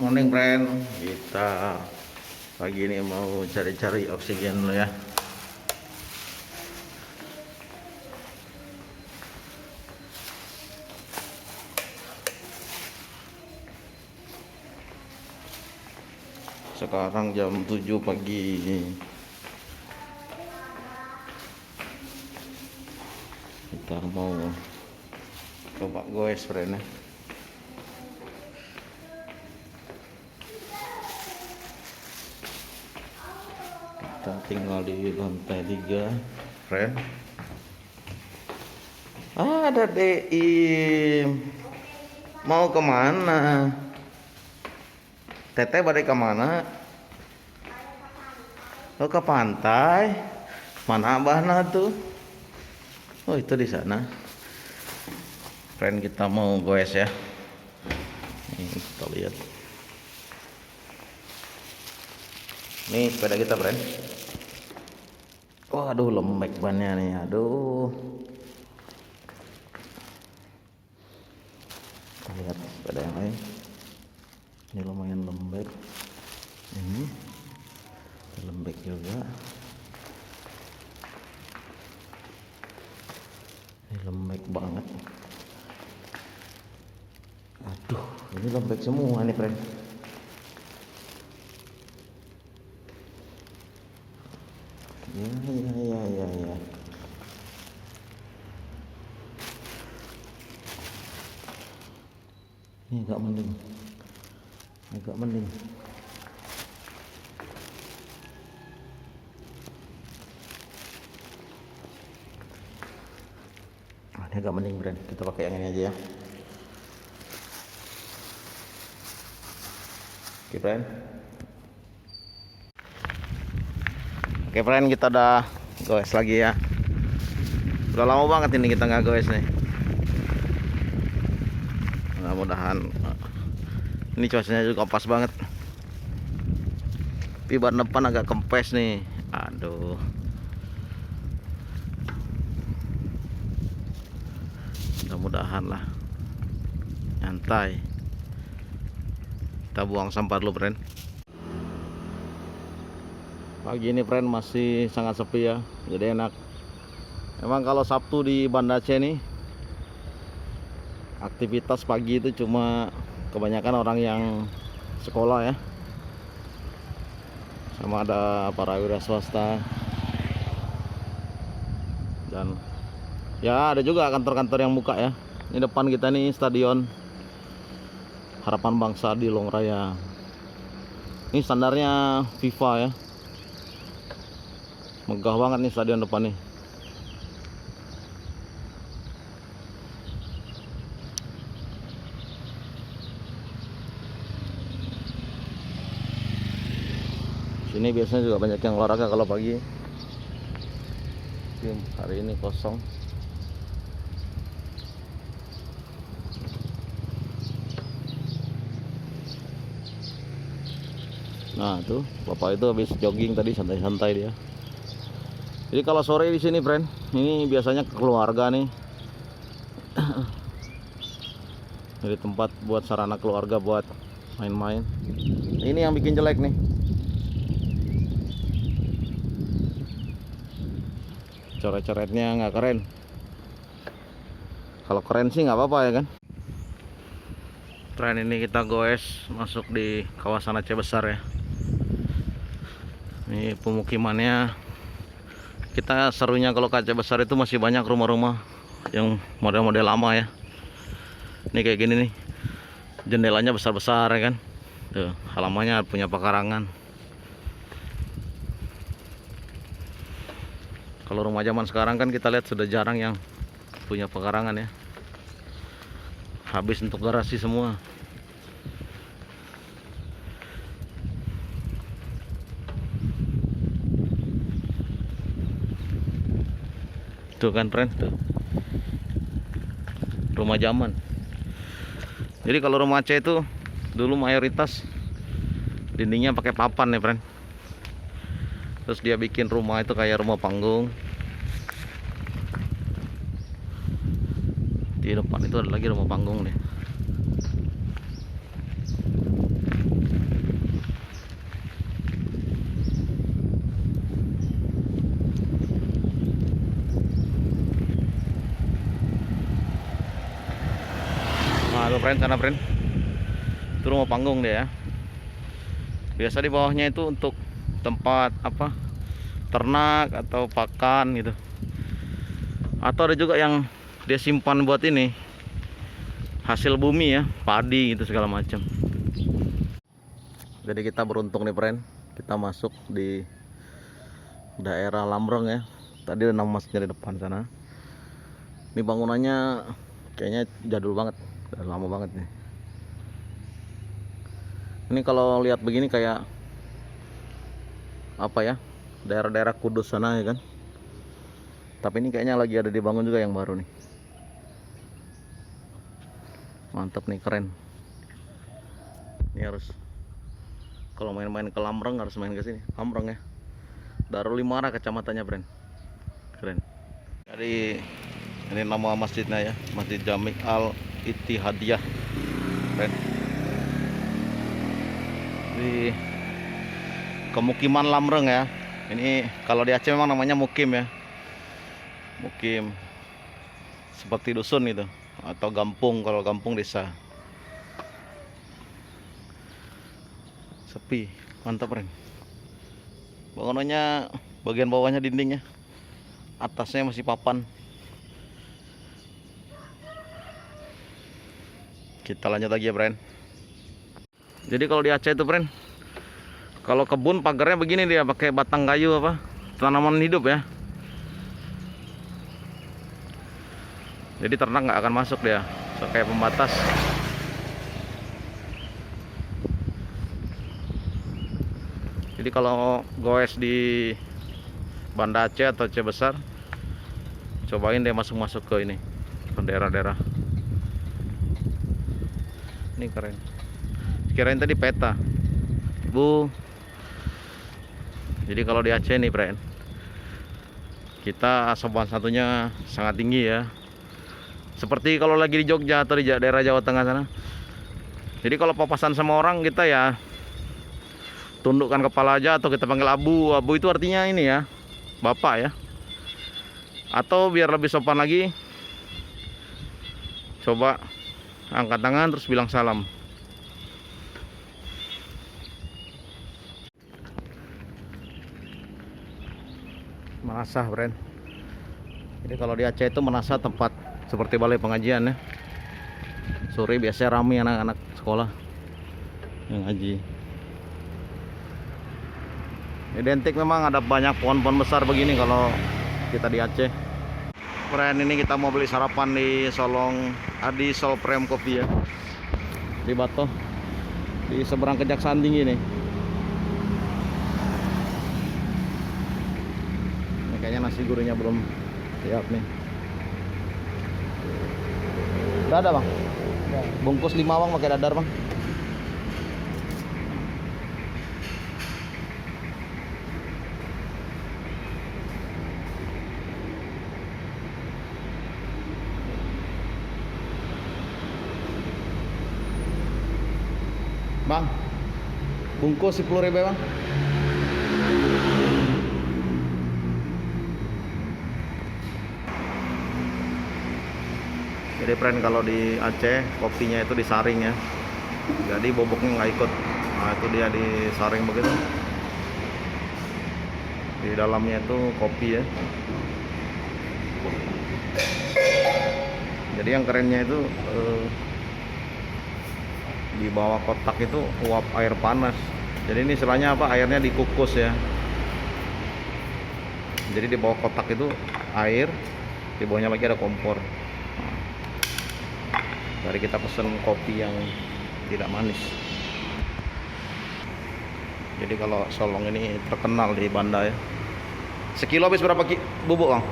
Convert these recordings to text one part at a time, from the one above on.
Morning friend, kita pagi ini mau cari-cari oksigen dulu ya. Sekarang jam 7 pagi. Kita mau coba goes friend ya. Kita tinggal di lantai 3 friend. Ada Deim. Mau kemana? Teteh balik kemana? Oh, ke pantai. Mana abahna tuh? Oh, itu di sana. Friend, kita mau goes ya. Nih, kita lihat. Nih sepeda kita friend. Oh, aduh lembek bannya nih. Aduh. Kita lihat sepeda yang lain. Ini lumayan lembek. Ini lembek juga. Ini lembek banget. Aduh, ini lembek semua nih friend. Ya. Ini agak mending. Ini agak mending friend. Kita pakai yang ini aja ya. Oke friend. Oke friend, kita udah goes lagi ya. Udah lama banget ini kita nggak goes nih. Mudah-mudahan ini cuacanya juga pas banget. Tapi ban depan agak kempes nih. Aduh. Mudah-mudahan lah nyantai. Kita buang sampah dulu friend. Pagi ini friend masih sangat sepi ya, jadi enak. Emang kalau Sabtu di Banda Aceh nih aktivitas pagi itu cuma kebanyakan orang yang sekolah ya, sama ada para wira swasta, dan ya ada juga kantor-kantor yang buka ya. Ini depan kita nih Stadion Harapan Bangsa di Longraya. Ini standarnya FIFA ya. Megah banget nih stadion depan nih. Sini biasanya juga banyak yang olahraga kalau pagi. Hari ini kosong. Nah tuh bapak itu habis jogging tadi, santai-santai dia. Jadi kalau sore di sini friend, ini biasanya keluarga nih. Jadi tempat buat sarana keluarga buat main-main. Ini yang bikin jelek nih. Coret-coretnya nggak keren. Kalau keren sih nggak apa-apa ya kan. Friend, ini kita goes masuk di kawasan Aceh Besar ya. Ini pemukimannya. Kita serunya kalau ke Aceh Besar itu masih banyak rumah-rumah yang model-model lama ya. Ini kayak gini nih, jendelanya besar-besar ya kan. Tuh, halamannya punya pekarangan. Kalau rumah zaman sekarang kan kita lihat sudah jarang yang punya pekarangan ya. Habis untuk garasi semua. Tuh kan friend, tuh rumah zaman. Jadi kalau rumah Aceh itu dulu mayoritas dindingnya pakai papan ya friend. Terus dia bikin rumah itu kayak rumah panggung. Di depan itu ada lagi rumah panggung nih. friend, sana friend. Itu rumah panggung dia ya. Biasa di bawahnya itu untuk tempat apa, ternak atau pakan gitu. Atau ada juga yang dia simpan buat ini, hasil bumi ya, padi gitu segala macam. Jadi kita beruntung nih friend, kita masuk di daerah Lamrong ya. Tadi ada nama masjidnya di depan sana. Ini bangunannya kayaknya jadul banget, udah lama banget nih. Ini kalau lihat begini kayak apa ya, daerah-daerah Kudus sana ya kan. Tapi ini kayaknya lagi ada dibangun juga yang baru nih. Mantap nih, keren. Ini harus kalau main-main ke Lamrong harus main ke sini, Lamrong ya. Darul Limara kecamatannya, friend. Keren. Jadi ini nama masjidnya ya, Masjid Jami Al Ittihadiyah, friend. Di kemukiman Lamrong ya. Ini kalau di Aceh memang namanya mukim ya. Mukim seperti dusun itu atau gampung, kalau gampung desa. Sepi, mantap friend. Bangunannya bagian bawahnya dindingnya, atasnya masih papan. Kita lanjut lagi ya friend. Jadi kalau di Aceh itu friend, kalau kebun pagarnya begini dia pakai batang kayu apa, tanaman hidup ya. Jadi ternak nggak akan masuk dia, so, kayak pembatas. Jadi kalau goes di Banda Aceh atau Aceh Besar, cobain deh masuk-masuk ke ini, ke daerah-daerah. Ini keren. Kirain tadi peta, Bu. Jadi kalau di Aceh nih, friend, kita sopan satunya sangat tinggi ya. Seperti kalau lagi di Jogja atau di daerah Jawa Tengah sana. Jadi kalau papasan sama orang kita ya tundukkan kepala aja, atau kita panggil abu. Abu itu artinya ini ya, bapak ya. Atau biar lebih sopan lagi, coba angkat tangan terus bilang salam. Menasah, friend. Jadi kalau di Aceh itu menasah tempat seperti balai pengajian ya. Sore biasanya ramai anak-anak sekolah yang ngaji. Identik memang ada banyak pohon-pohon besar begini kalau kita di Aceh. Friend, ini kita mau beli sarapan di Solong Adi Solprem Kopi ya, di Batoh, di seberang Kejaksaan Tinggi nih. Ini kayaknya nasi gurihnya belum siap nih. Udah ada bang? Ya. Bungkus 5 bang, pakai dadar bang. Bang, bungkus 10.000 bang. Jadi friend, kalau di Aceh kopinya itu disaring ya, jadi boboknya nggak ikut. Nah itu dia disaring begitu. Di dalamnya itu kopi ya. Jadi yang kerennya itu di bawah kotak itu uap air panas. Jadi ini istilahnya apa, airnya dikukus ya. Jadi di bawah kotak itu air, di bawahnya lagi ada kompor. Dari kita pesen kopi yang tidak manis. Jadi kalau Solong ini terkenal di Banda ya. Sekilo habis berapa bubuk bang?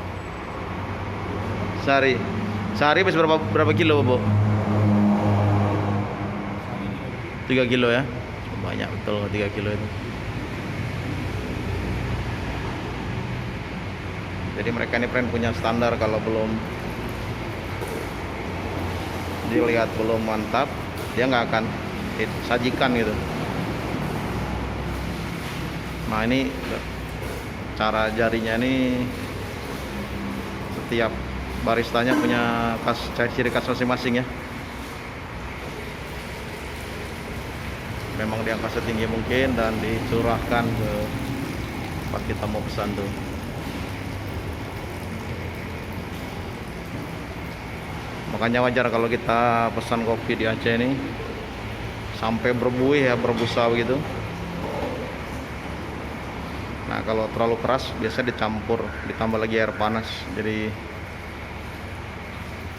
Sehari habis berapa kilo bubuk? 3 kilo ya. Banyak betul 3 kilo itu. Jadi mereka ini friend punya standar, kalau belum dilihat belum mantap, dia nggak akan sajikan gitu. Nah ini cara jarinya ini, setiap baristanya punya ciri khas masing-masing ya. memang diangkat setinggi mungkin dan dicurahkan ke tempat kita mau pesan tuh. Makanya wajar kalau kita pesan kopi di Aceh ini sampai berbuih ya, berbusa begitu. Nah kalau terlalu keras biasa dicampur, ditambah lagi air panas, jadi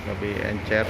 lebih encer.